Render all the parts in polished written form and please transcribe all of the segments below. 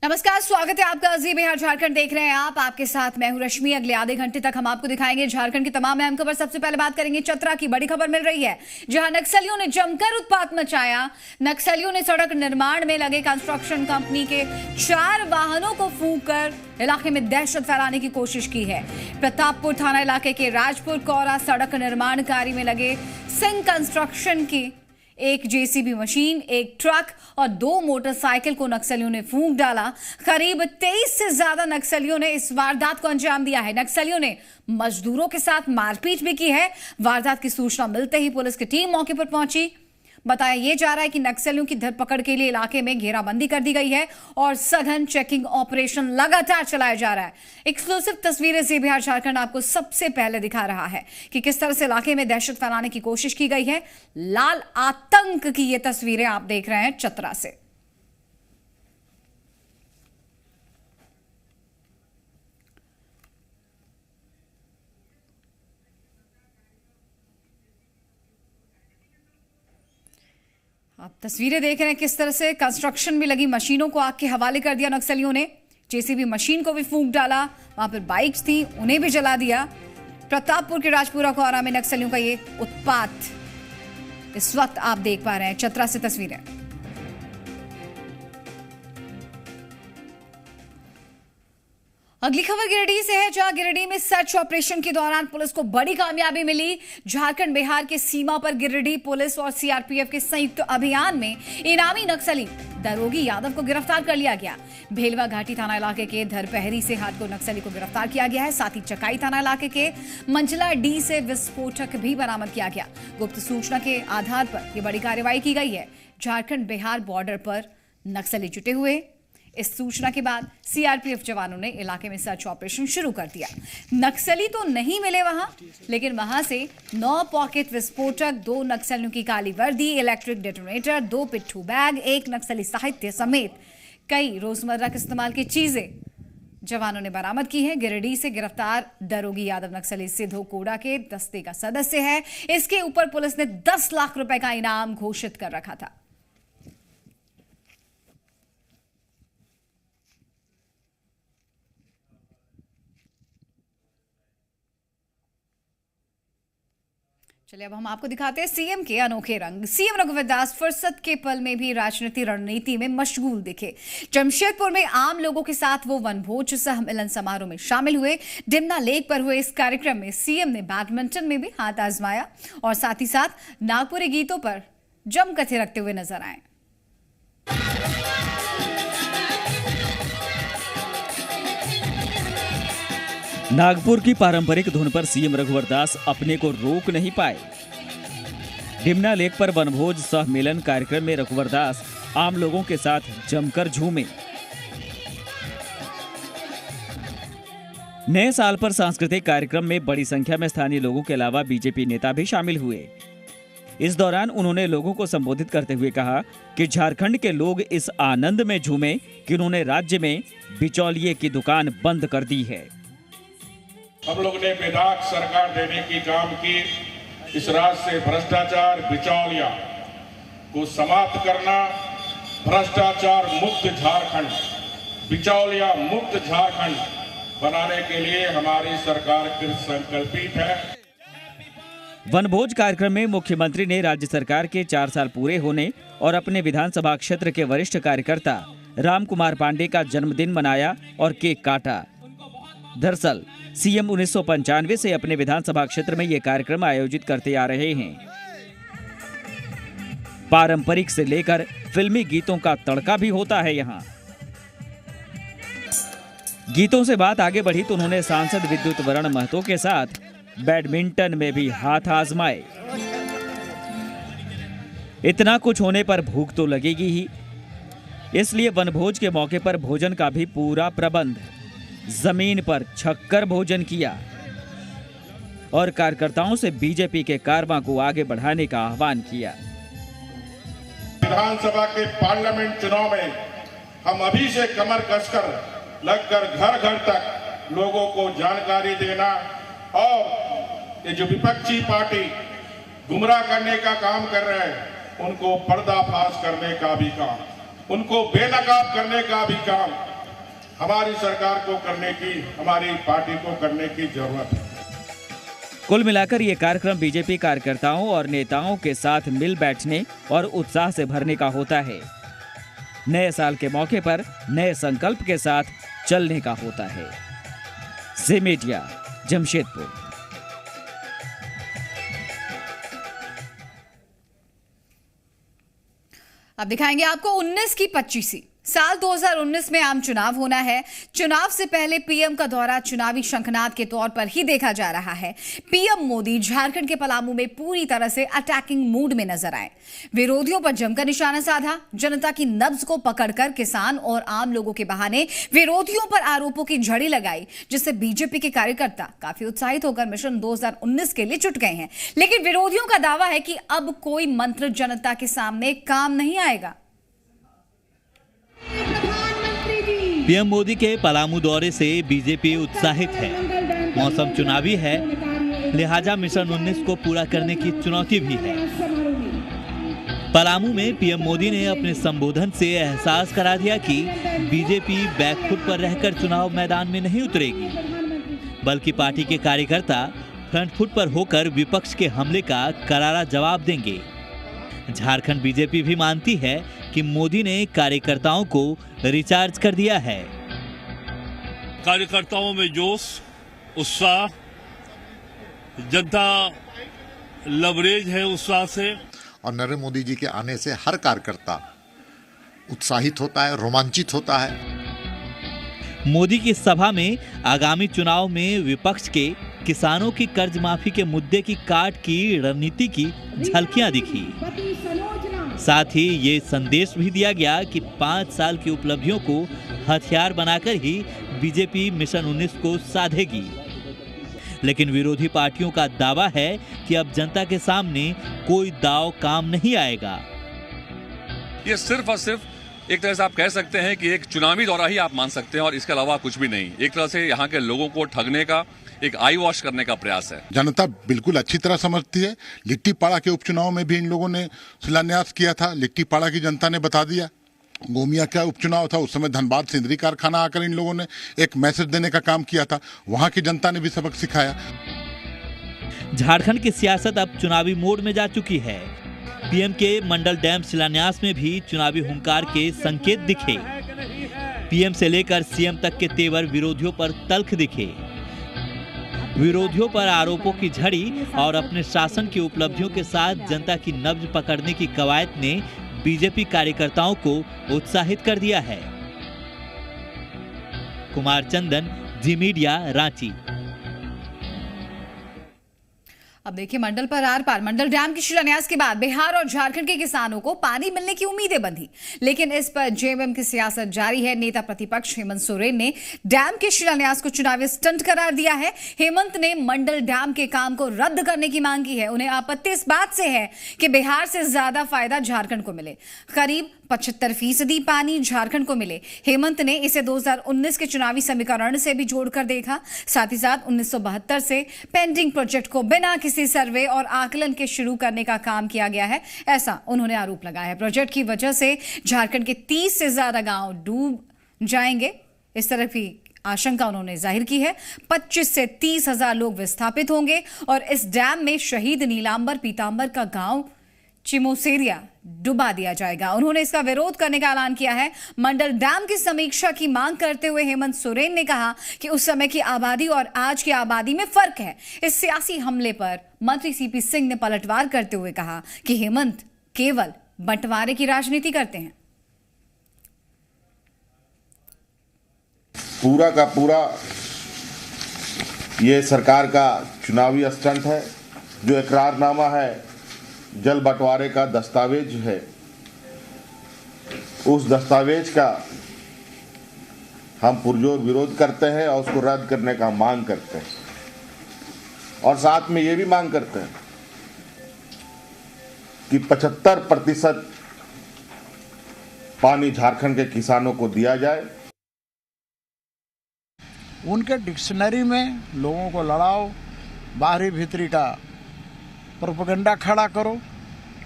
नमस्कार, स्वागत है आपका। जी बिहार झारखंड देख रहे हैं आप। आपके साथ मैं हूं रश्मि। अगले आधे घंटे तक हम आपको दिखाएंगे झारखंड की तमाम अहम खबर। सबसे पहले बात करेंगे चतरा की। बड़ी खबर मिल रही है, जहां नक्सलियों ने जमकर उत्पात मचाया। नक्सलियों ने सड़क निर्माण में लगे कंस्ट्रक्शन कंपनी के 4 वाहनों को फूंक कर इलाके में दहशत फैलाने की कोशिश की है। प्रतापपुर थाना इलाके के राजपुर कौरा सड़क निर्माण कार्य में लगे सिंह कंस्ट्रक्शन की एक जेसीबी मशीन, एक ट्रक और 2 मोटरसाइकिल को नक्सलियों ने फूंक डाला। करीब 23 से ज्यादा नक्सलियों ने इस वारदात को अंजाम दिया है। नक्सलियों ने मजदूरों के साथ मारपीट भी की है। वारदात की सूचना मिलते ही पुलिस की टीम मौके पर पहुंची। बताया यह जा रहा है कि नक्सलियों की धरपकड़ के लिए इलाके में घेराबंदी कर दी गई है और सघन चेकिंग ऑपरेशन लगातार चलाया जा रहा है। एक्सक्लूसिव तस्वीरें से बिहार झारखंड आपको सबसे पहले दिखा रहा है कि किस तरह से इलाके में दहशत फैलाने की कोशिश की गई है। लाल आतंक की ये तस्वीरें आप देख रहे हैं चतरा से। आप तस्वीरें देख रहे हैं किस तरह से कंस्ट्रक्शन में लगी मशीनों को आग के हवाले कर दिया नक्सलियों ने। जेसीबी मशीन को भी फूंक डाला। वहां पर बाइक्स थी, उन्हें भी जला दिया। प्रतापपुर के राजपुरा कौरा में नक्सलियों का ये उत्पात इस वक्त आप देख पा रहे हैं। चतरा से तस्वीरें। अगली खबर गिरिडीह से है, जहां गिरिडीह में सर्च ऑपरेशन के दौरान पुलिस को बड़ी कामयाबी मिली। झारखंड बिहार के सीमा पर गिरिडीह पुलिस और सीआरपीएफ के संयुक्त अभियान में इनामी नक्सली दरोगी यादव को गिरफ्तार कर लिया गया। भेलवा घाटी थाना इलाके के धरपहरी से हाट को नक्सली को गिरफ्तार किया गया है। साथ ही चकाई थाना इलाके के मंझला डी से विस्फोटक भी बरामद किया गया। गुप्त सूचना के आधार पर यह बड़ी कार्रवाई की गई है। झारखंड बिहार बॉर्डर पर नक्सली जुटे हुए। इस सूचना के बाद सीआरपीएफ जवानों ने इलाके में सर्च ऑपरेशन शुरू कर दिया। नक्सली तो नहीं मिले वहां, लेकिन वहां से 9 पॉकेट विस्फोटक, 2 नक्सलियों की काली वर्दी, इलेक्ट्रिक डेटोनेटर, 2 पिट्ठू बैग, 1 नक्सली साहित्य समेत कई रोजमर्रा के इस्तेमाल की चीजें जवानों ने बरामद की है। गिरिडीह से गिरफ्तार दरोगी यादव नक्सली सिद्धू कोड़ा के दस्ते का सदस्य है। इसके ऊपर पुलिस ने 10 लाख रुपए का इनाम घोषित कर रखा था। चलिए अब हम आपको दिखाते हैं सीएम के अनोखे रंग। सीएम रघुवर दास फुर्सत के पल में भी राजनीति रणनीति में मशगूल दिखे। जमशेदपुर में आम लोगों के साथ वो वनभोज सह मिलन समारोह में शामिल हुए। डिमना लेक पर हुए इस कार्यक्रम में सीएम ने बैडमिंटन में भी हाथ आजमाया और साथ ही साथ नागपुरी गीतों पर जमकर थिरकते हुए नजर आए। नागपुर की पारंपरिक धुन पर सीएम रघुवर दास अपने को रोक नहीं पाए। डिमना लेक पर वनभोज सह मिलन कार्यक्रम में रघुवर दास आम लोगों के साथ जमकर झूमे। नए साल पर सांस्कृतिक कार्यक्रम में बड़ी संख्या में स्थानीय लोगों के अलावा बीजेपी नेता भी शामिल हुए। इस दौरान उन्होंने लोगों को संबोधित करते हुए कहा कि झारखंड के लोग इस आनंद में झूमे कि उन्होंने राज्य में बिचौलिए की दुकान बंद कर दी है। हम लोग ने बेदाग सरकार देने की काम की। इस राज्य से भ्रष्टाचार, बिचौलिया को समाप्त करना, भ्रष्टाचार मुक्त झारखंड, बिचौलिया मुक्त झारखंड बनाने के लिए हमारी सरकार कृत संकल्पित है। वनभोज कार्यक्रम में मुख्यमंत्री ने राज्य सरकार के 4 साल पूरे होने और अपने विधानसभा क्षेत्र के वरिष्ठ कार्यकर्ता राम कुमार पांडे का जन्मदिन मनाया और केक काटा। दरअसल सीएम 1995 से अपने विधानसभा क्षेत्र में ये कार्यक्रम आयोजित करते आ रहे हैं। पारंपरिक से लेकर फिल्मी गीतों का तड़का भी होता है यहाँ। गीतों से बात आगे बढ़ी तो उन्होंने सांसद विद्युत वरण महतो के साथ बैडमिंटन में भी हाथ आजमाए। इतना कुछ होने पर भूख तो लगेगी ही, इसलिए वनभोज के मौके पर भोजन का भी पूरा प्रबंध। जमीन पर छक्कर भोजन किया और कार्यकर्ताओं से बीजेपी के कारवां को आगे बढ़ाने का आह्वान किया। विधानसभा के पार्लियामेंट चुनाव में हम अभी से कमर कसकर लगकर घर घर तक लोगों को जानकारी देना और ये जो विपक्षी पार्टी गुमराह करने का काम कर रहे हैं उनको पर्दाफाश करने का भी काम, उनको बेनकाब करने का भी काम हमारी सरकार को करने की, हमारी पार्टी को करने की जरूरत है। कुल मिलाकर ये कार्यक्रम बीजेपी कार्यकर्ताओं और नेताओं के साथ मिल बैठने और उत्साह से भरने का होता है। नए साल के मौके पर नए संकल्प के साथ चलने का होता है। ज़ी मीडिया, जमशेदपुर। अब दिखाएंगे आपको 19 की 25वीं। साल 2019 में आम चुनाव होना है। चुनाव से पहले पीएम का दौरा चुनावी शंखनाद के तौर पर ही देखा जा रहा है। पीएम मोदी झारखंड के पलामू में पूरी तरह से अटैकिंग मूड में नजर आए। विरोधियों पर जमकर निशाना साधा। जनता की नब्ज को पकड़कर किसान और आम लोगों के बहाने विरोधियों पर आरोपों की झड़ी लगाई, जिससे बीजेपी के कार्यकर्ता काफी उत्साहित होकर मिशन 2019 के लिए जुट गए हैं। लेकिन विरोधियों का दावा है कि अब कोई मंत्र जनता के सामने काम नहीं आएगा। पीएम मोदी के पलामू दौरे से बीजेपी उत्साहित है। मौसम चुनावी है, लिहाजा मिशन 19 को पूरा करने की चुनौती भी है। पलामू में पीएम मोदी ने अपने संबोधन से एहसास करा दिया कि बीजेपी बैकफुट पर रहकर चुनाव मैदान में नहीं उतरेगी, बल्कि पार्टी के कार्यकर्ता फ्रंट फुट पर होकर विपक्ष के हमले का करारा जवाब देंगे। झारखंड बीजेपी भी मानती है कि मोदी ने कार्यकर्ताओं को रिचार्ज कर दिया है। कार्यकर्ताओं में जोश, उत्साह, जनता लवरेज है उत्साह से। और नरेंद्र मोदी जी के आने से हर कार्यकर्ता उत्साहित होता है, रोमांचित होता है। मोदी की सभा में आगामी चुनाव में विपक्ष के किसानों की कर्ज माफी के मुद्दे की काट की रणनीति की झलकियां दिखी। साथ ही ये संदेश भी दिया गया कि 5 साल की उपलब्धियों को हथियार बनाकर ही बीजेपी मिशन 19 को साधेगी। लेकिन विरोधी पार्टियों का दावा है कि अब जनता के सामने कोई दाव काम नहीं आएगा। ये सिर्फ और सिर्फ एक तरह से आप कह सकते हैं कि एक चुनावी दौरा ही आप मान सकते हैं और इसके अलावा कुछ भी नहीं। एक तरह से यहाँ के लोगों को ठगने का, एक आई वॉश करने का प्रयास है। जनता बिल्कुल अच्छी तरह समझती है। लिट्टीपाड़ा के उपचुनाव में भी इन लोगों ने शिलान्यास किया था। लिट्टीपाड़ा की जनता ने बता दिया। गोमिया का उपचुनाव था, उस समय धनबाद सिंदरी कारखाना आकर इन लोगों ने एक मैसेज देने का काम किया था। वहां की जनता ने भी सबक सिखाया। झारखंड की सियासत अब चुनावी मोड में जा चुकी है। पीएम के मंडल डैम शिलान्यास में भी चुनावी हुंकार के संकेत दिखे। पीएम से लेकर सीएम तक के तेवर विरोधियों पर तल्ख दिखे। विरोधियों पर आरोपों की झड़ी और अपने शासन की उपलब्धियों के साथ जनता की नब्ज पकड़ने की कवायद ने बीजेपी कार्यकर्ताओं को उत्साहित कर दिया है। कुमार चंदन, जी मीडिया, रांची। अब देखिए मंडल पर आर पार। मंडल डैम की शिलान्यास के बाद बिहार और झारखंड के किसानों को पानी मिलने की उम्मीदें बंधी, लेकिन इस पर जेएमएम की सियासत जारी है। नेता प्रतिपक्ष हेमंत सोरेन ने डैम के शिलान्यास को चुनावी स्टंट करार दिया है। हेमंत ने मंडल डैम के काम को रद्द करने की मांग की है। उन्हें आपत्ति इस बात से है कि बिहार से ज्यादा फायदा झारखंड को मिले। करीब 75% पानी झारखंड को मिले। हेमंत ने इसे 2019 के चुनावी समीकरण से भी जोड़कर देखा। साथ ही साथ 1972 से पेंडिंग प्रोजेक्ट को बिना किसी सर्वे और आकलन के शुरू करने का काम किया गया है, ऐसा उन्होंने आरोप लगाया है। प्रोजेक्ट की वजह से झारखंड के 30 से ज्यादा गांव डूब जाएंगे, इस तरह की आशंका उन्होंने जाहिर की है। 25 से 30 हजार लोग विस्थापित होंगे और इस डैम में शहीद नीलांबर पीतांबर का गांव चिमोसेरिया डुबा दिया जाएगा। उन्होंने इसका विरोध करने का ऐलान किया है। मंडल डैम की समीक्षा की मांग करते हुए हेमंत सोरेन ने कहा कि उस समय की आबादी और आज की आबादी में फर्क है। इस सियासी हमले पर मंत्री सीपी सिंह ने पलटवार करते हुए कहा कि हेमंत केवल बंटवारे की राजनीति करते हैं। पूरा का पूरा ये सरकार का चुनावी स्टंट है। जो इकरारनामा है, जल बंटवारे का दस्तावेज है, उस दस्तावेज का हम पुरजोर विरोध करते हैं और उसको रद्द करने का मांग करते हैं। और साथ में ये भी मांग करते हैं कि 75% पानी झारखंड के किसानों को दिया जाए। उनके डिक्शनरी में लोगों को लड़ाओ, बाहरी भीतरी का प्रोपेगेंडा खड़ा करो,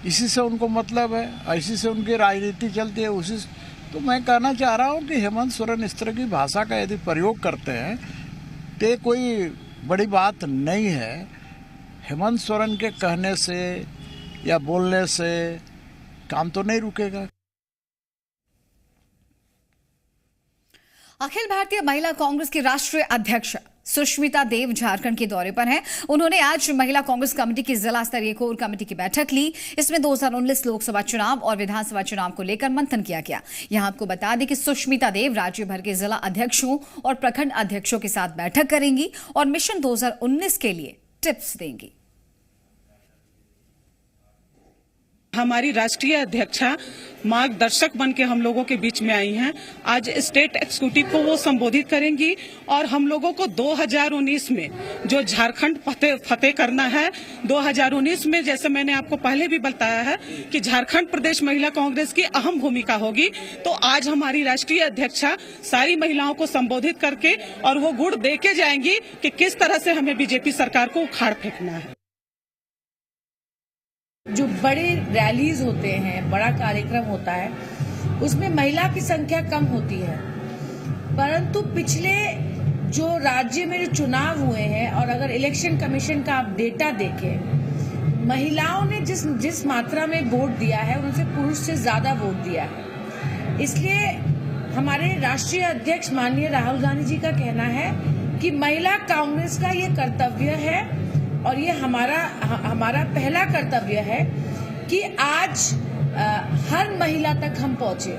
इसी से उनको मतलब है, इसी से उनकी राजनीति चलती है, उसी तो मैं कहना चाह रहा हूँ कि हेमंत सोरेन इस तरह की भाषा का यदि प्रयोग करते हैं तो ये कोई बड़ी बात नहीं है। हेमंत सोरेन के कहने से या बोलने से काम तो नहीं रुकेगा। अखिल भारतीय महिला कांग्रेस की राष्ट्रीय अध्यक्ष सुष्मिता देव झारखंड के दौरे पर हैं। उन्होंने आज महिला कांग्रेस कमेटी की जिला स्तरीय कोर कमेटी की बैठक ली। इसमें 2019 लोकसभा चुनाव और विधानसभा चुनाव को लेकर मंथन किया गया। यहां आपको बता दें कि सुष्मिता देव राज्य भर के जिला अध्यक्षों और प्रखंड अध्यक्षों के साथ बैठक करेंगी और मिशन 2019 के लिए टिप्स देंगी। हमारी राष्ट्रीय अध्यक्षा मार्गदर्शक बन के हम लोगों के बीच में आई हैं। आज स्टेट एग्जीक्यूटिव को वो संबोधित करेंगी और हम लोगों को 2019 में जो झारखंड फतेह करना है, 2019 में जैसे मैंने आपको पहले भी बताया है कि झारखंड प्रदेश महिला कांग्रेस की अहम भूमिका होगी। तो आज हमारी राष्ट्रीय अध्यक्षा सारी महिलाओं को संबोधित करके और वो गुड़ दे के जाएंगी कि किस तरह से हमें बीजेपी सरकार को उखाड़ फेंकना है। जो बड़े रैलीज होते हैं, बड़ा कार्यक्रम होता है, उसमें महिला की संख्या कम होती है, परंतु पिछले जो राज्य में जो चुनाव हुए हैं और अगर इलेक्शन कमीशन का आप डेटा देखें, महिलाओं ने जिस मात्रा में वोट दिया है उनसे पुरुष से ज्यादा वोट दिया है। इसलिए हमारे राष्ट्रीय अध्यक्ष माननीय राहुल गांधी जी का कहना है कि महिला कांग्रेस का ये कर्तव्य है और ये हमारा पहला कर्तव्य है कि आज हर महिला तक हम पहुंचे।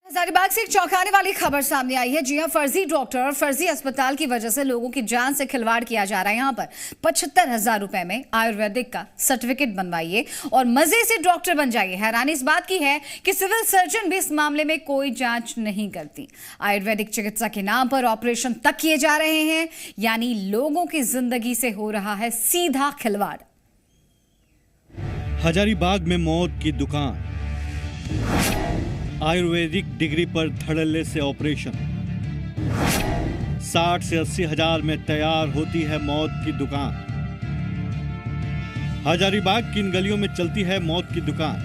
हजारीबाग से एक चौंकाने वाली खबर सामने आई है। जी हां, फर्जी डॉक्टर और फर्जी अस्पताल की वजह से लोगों की जान से खिलवाड़ किया जा रहा है। यहां पर 75,000 रुपए में आयुर्वेदिक का सर्टिफिकेट बनवाइए और मजे से डॉक्टर बन जाइए। हैरानी इस बात की है कि सिविल सर्जन भी इस मामले में कोई जांच नहीं करती। आयुर्वेदिक चिकित्सा के नाम पर ऑपरेशन तक किए जा रहे हैं, यानी लोगों की जिंदगी से हो रहा है सीधा खिलवाड़। हजारीबाग में मौत की दुकान, आयुर्वेदिक डिग्री पर धड़ल्ले से ऑपरेशन, 60 से 80 हजार में तैयार होती है मौत की दुकान। हजारीबाग की इन गलियों में चलती है मौत की दुकान।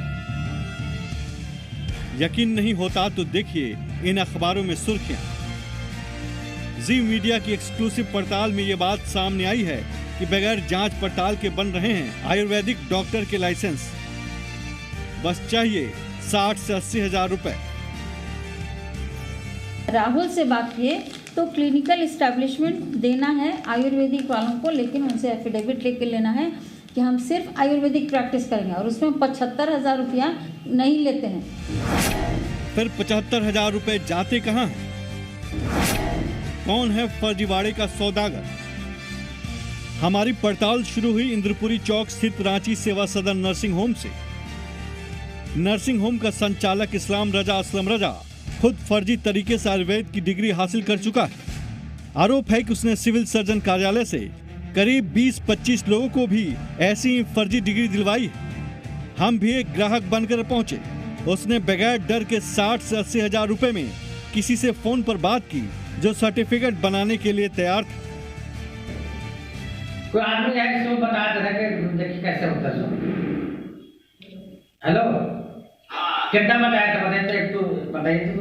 यकीन नहीं होता तो देखिए इन अखबारों में सुर्खियां। जी मीडिया की एक्सक्लूसिव पड़ताल में ये बात सामने आई है कि बगैर जांच पड़ताल के बन रहे हैं आयुर्वेदिक डॉक्टर के लाइसेंस। बस चाहिए 60 से 80 हजार रुपए। राहुल से बात किए तो क्लिनिकल इस्टेब्लिशमेंट देना है आयुर्वेदिक वालों को, लेकिन उनसे एफिडेविट लेके लेना है कि हम सिर्फ आयुर्वेदिक प्रैक्टिस करेंगे और उसमें 75,000 रुपया नहीं लेते हैं। फिर 75,000 रुपए जाते कहाँ हैं? कौन है फर्जीवाड़े का सौदागर? हमारी पड़ताल शुरू हुई इंद्रपुरी चौक स्थित रांची सेवा सदन नर्सिंग होम से। नर्सिंग होम का संचालक इस्लाम रजा असलम रजा खुद फर्जी तरीके से आयुर्वेद की डिग्री हासिल कर चुका है। आरोप है कि उसने सिविल सर्जन कार्यालय से करीब 20-25 लोगों को भी ऐसी फर्जी डिग्री दिलवाई है। हम भी एक ग्राहक बनकर पहुंचे। उसने बगैर डर के 60 से 80 हजार रुपए में किसी से फोन पर बात की जो सर्टिफिकेट बनाने के लिए तैयार था। कोई आदमी है इसको बता दे रहा है देखिए कैसे होता है। हेलो, कितना बताया था? बताइए तो बताइए तो।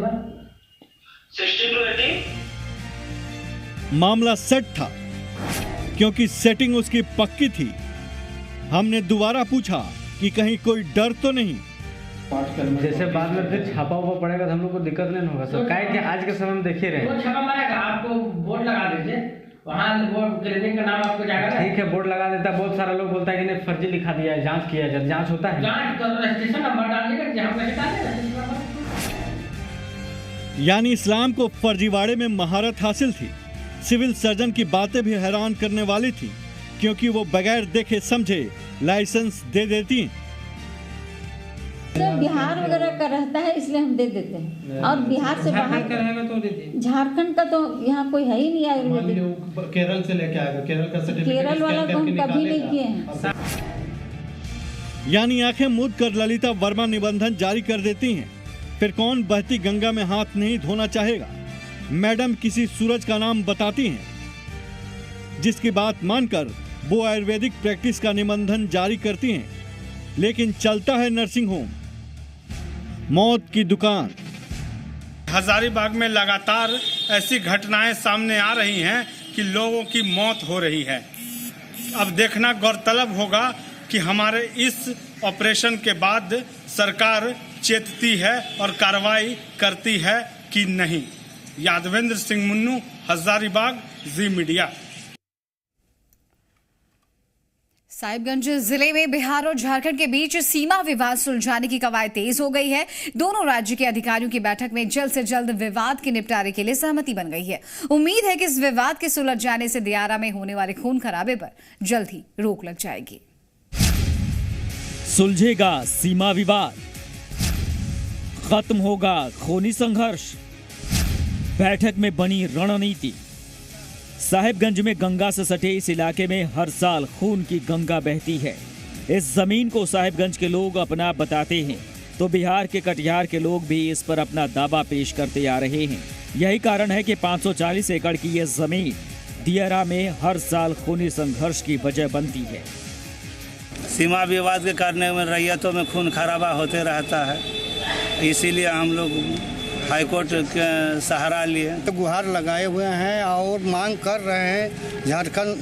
6280 मामला सेट था क्योंकि सेटिंग उसकी पक्की थी। हमने दोबारा पूछा कि कहीं कोई डर तो नहीं। जैसे बाद में फिर छापा हुआ पड़ेगा तो हम लोग को दिक्कत नहीं होगा सर। क्या है कि आज के समय में देखिए रहे वो छापा मारेगा, आपको बोर्ड लगा दीजिए वहाँ, वो क्लिनिक का नाम आपको जाएगा। ठीक है, बोर्ड लगा देता है। बहुत सारा लोग बोलता है कि नहीं फर्जी लिखा दिया है, जांच किया जाए। जांच होता है, जांच तो रजिस्ट्रेशन नंबर डालिएगा, जहाँ पे डालिएगा। यानी इस्लाम को फर्जीवाड़े में महारत हासिल थी। सिविल सर्जन की बातें भी हैरान करने वाली थी क्योंकि वो बगैर देखे समझे लाइसेंस दे देती। सर बिहार वगैरह का रहता है इसलिए हम दे देते हैं, और बिहार से बाहर का रहेगा तो दे दें। झारखंड का तो यहाँ कोई है ही नहीं आयुर्वेदिक। केरल से लेके आएगा, केरल का सर्टिफिकेट केरल वाला तो हम कभी नहीं किए हैं। यानी आंखें मूंद कर ललिता वर्मा निबंधन जारी कर देती हैं। फिर कौन बहती गंगा में हाथ नहीं धोना चाहेगा? मैडम किसी सूरज का नाम बताती हैं जिसकी बात मानकर वो आयुर्वेदिक प्रैक्टिस का निबंधन जारी करती हैं, लेकिन चलता है नर्सिंग होम। मौत की दुकान। हजारीबाग में लगातार ऐसी घटनाएं सामने आ रही हैं कि लोगों की मौत हो रही है। अब देखना गौरतलब होगा कि हमारे इस ऑपरेशन के बाद सरकार चेतती है और कार्रवाई करती है कि नहीं। यादवेंद्र सिंह मुन्नू, हजारीबाग, जी मीडिया। साहिबगंज जिले में बिहार और झारखंड के बीच सीमा विवाद सुलझाने की कवायद तेज हो गई है। दोनों राज्य के अधिकारियों की बैठक में जल्द से जल्द विवाद के निपटारे के लिए सहमति बन गई है। उम्मीद है कि इस विवाद के सुलझ जाने से दियारा में होने वाले खून खराबे पर जल्द ही रोक लग जाएगी। सुलझेगा सीमा विवाद, खत्म होगा खूनी संघर्ष, बैठक में बनी रणनीति। साहिबगंज में गंगा से सटे इस इलाके में हर साल खून की गंगा बहती है। इस जमीन को साहिबगंज के लोग अपना बताते हैं, तो बिहार के कटिहार के लोग भी इस पर अपना दावा पेश करते आ रहे हैं। यही कारण है कि 540 एकड़ की यह जमीन दियारा में हर साल खूनी संघर्ष की वजह बनती है। सीमा विवाद के कारण में रैयतों में खून खराबा होते रहता है, इसीलिए हम लोग हाईकोर्ट के सहारा लिए गुहार लगाए हुए हैं और मांग कर रहे हैं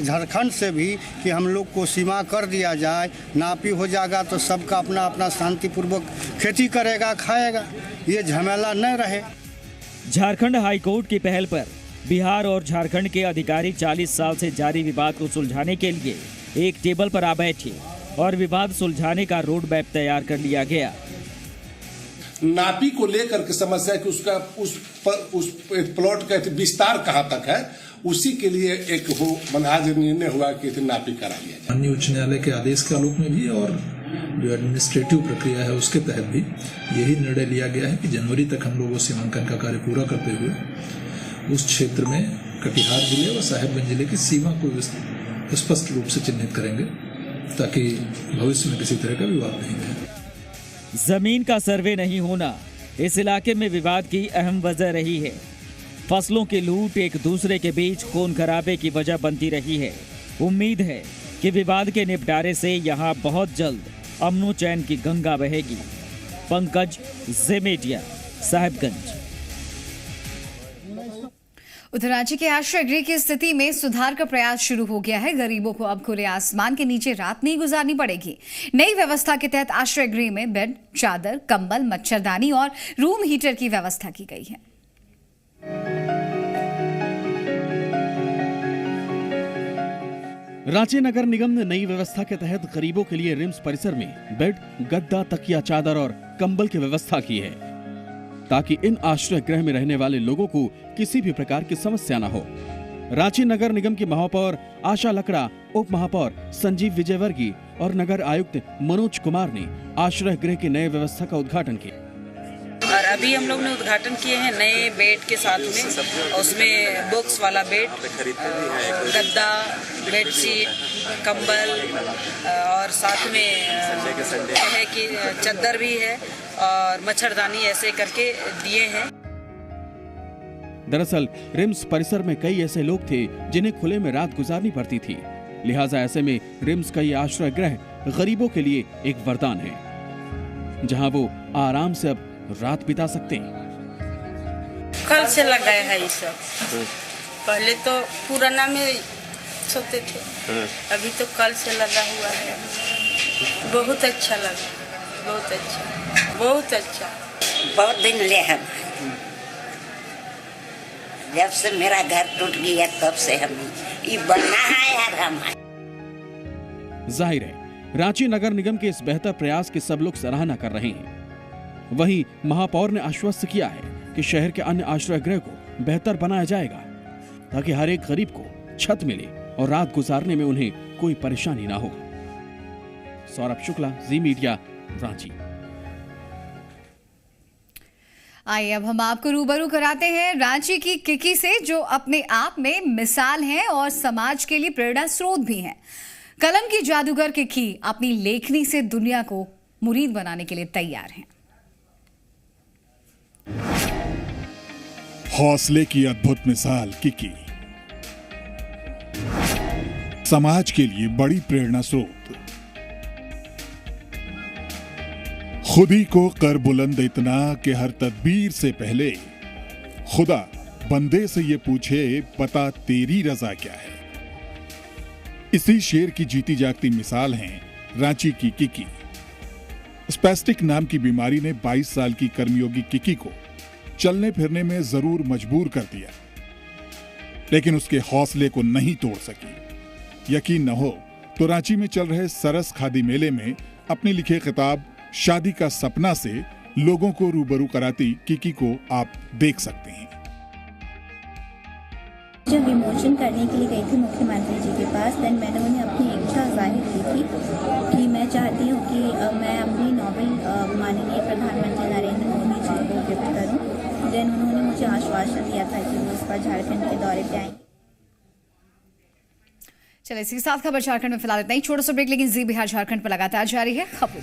झारखंड से भी कि हम लोग को सीमा कर दिया जाए। नापी हो जाएगा तो सबका अपना अपना शांतिपूर्वक खेती करेगा, खाएगा, ये झमेला न रहे। झारखंड हाईकोर्ट की पहल पर बिहार और झारखंड के अधिकारी 40 साल से जारी विवाद को सुलझाने के लिए एक टेबल पर आ बैठे और विवाद सुलझाने का रोड मैप तैयार कर लिया गया। नापी को लेकर के समस्या कि उसका उस प्लॉट का विस्तार कहाँ तक है, उसी के लिए एक आज निर्णय हुआ कि नापी करा लिया जाए। माननीय उच्च न्यायालय के आदेश के आलोक में भी और जो एडमिनिस्ट्रेटिव प्रक्रिया है उसके तहत भी यही निर्णय लिया गया है कि जनवरी तक हम लोग सीमांकन का कार्य पूरा करते हुए उस क्षेत्र में कटिहार जिले और साहिबगंज जिले की सीमा को स्पष्ट रूप से चिन्हित करेंगे ताकि भविष्य में किसी तरह का विवाद नहीं रहे। जमीन का सर्वे नहीं होना इस इलाके में विवाद की अहम वजह रही है। फसलों की लूट एक दूसरे के बीच खून खराबे की वजह बनती रही है। उम्मीद है कि विवाद के निपटारे से यहां बहुत जल्द अमनो चैन की गंगा बहेगी। पंकज, जी मीडिया, साहिबगंज। उधर राज्य के आश्रय गृह की स्थिति में सुधार का प्रयास शुरू हो गया है। गरीबों को अब खुले आसमान के नीचे रात नहीं गुजारनी पड़ेगी। नई व्यवस्था के तहत आश्रय गृह में बेड, चादर, कंबल, मच्छरदानी और रूम हीटर की व्यवस्था की गई है। रांची नगर निगम ने नई व्यवस्था के तहत गरीबों के लिए रिम्स परिसर में बेड, गद्दा, तकिया, चादर और कंबल की व्यवस्था की है ताकि इन आश्रय गृह में रहने वाले लोगों को किसी भी प्रकार की समस्या न हो। रांची नगर निगम की महापौर आशा लकड़ा, उप महापौर संजीव विजयवर्गीय और नगर आयुक्त मनोज कुमार ने आश्रय गृह की नई व्यवस्था का उद्घाटन किया। और अभी हम लोग ने उद्घाटन किए हैं नए बेड के साथ में, उसमें बॉक्स वाला बेड, गद्दा, बेडशीट, कंबल और साथ में है कि चादर भी है और मच्छरदानी ऐसे करके दिए हैं। दरअसल रिम्स परिसर में कई ऐसे लोग थे जिन्हें खुले में रात गुजारनी पड़ती थी, लिहाजा ऐसे में रिम्स का ये आश्रय गृह गरीबों के लिए एक वरदान है जहां वो आराम से अब रात बिता सकते हैं। कल से लगाया है ये सब। पहले तो पुराना में सोते थे, अभी तो कल से लगा हुआ है। बहुत अच्छा लगा, बहुत अच्छा, बहुत अच्छा। बहुत दिन ले हम जब से मेरा घर टूट गया तब से हम ये बनना है यार। हम जाहिर है रांची नगर निगम के इस बेहतर प्रयास की सब लोग सराहना कर रहे हैं। वहीं महापौर ने आश्वस्त किया है कि शहर के अन्य आश्रय गृह को बेहतर बनाया जाएगा ताकि हर एक गरीब को छत मिले और रात गुजारने में उन्हें कोई परेशानी ना हो। सौरभ शुक्ला, जी मीडिया, रांची। आइए अब हम आपको रूबरू कराते हैं रांची की किकी से, जो अपने आप में मिसाल हैं और समाज के लिए प्रेरणा स्रोत भी हैं। कलम की जादूगर किकी अपनी लेखनी से दुनिया को मुरीद बनाने के लिए तैयार हैं। हौसले की अद्भुत मिसाल किकी, समाज के लिए बड़ी प्रेरणा स्रोत। खुद ही को कर बुलंद इतना कि हर तदबीर से पहले खुदा बंदे से ये पूछे बता तेरी रजा क्या है। इसी शेर की जीती जागती मिसाल हैं रांची की किकी। स्पैस्टिक नाम की बीमारी ने 22 साल की कर्मयोगी किकी को चलने फिरने में जरूर मजबूर कर दिया, लेकिन उसके हौसले को नहीं तोड़ सकी। यकीन न हो तो रांची में चल रहे सरस खादी मेले में अपने लिखे किताब शादी का सपना से लोगों को रूबरू कराती किकी को आप देख सकते हैं। जब विमोचन करने के लिए गई थी मुख्यमंत्री जी के पास, देन मैंने उन्हें अपनी इच्छा जाहिर की थी कि मैं चाहती हूँ कि मैं अपनी नॉवेल माननीय प्रधानमंत्री नरेंद्र मोदी जी को गिफ्ट करूँ। देन उन्होंने मुझे आश्वासन दिया था कि वो इस बार झारखंड के दौरे पे आएंगे। चलिए इसी के साथ खबर झारखंड में फिलहाल इतना ही। छोटा सा ब्रेक, लेकिन जी बिहार झारखंड पर लगातार जारी है खबर।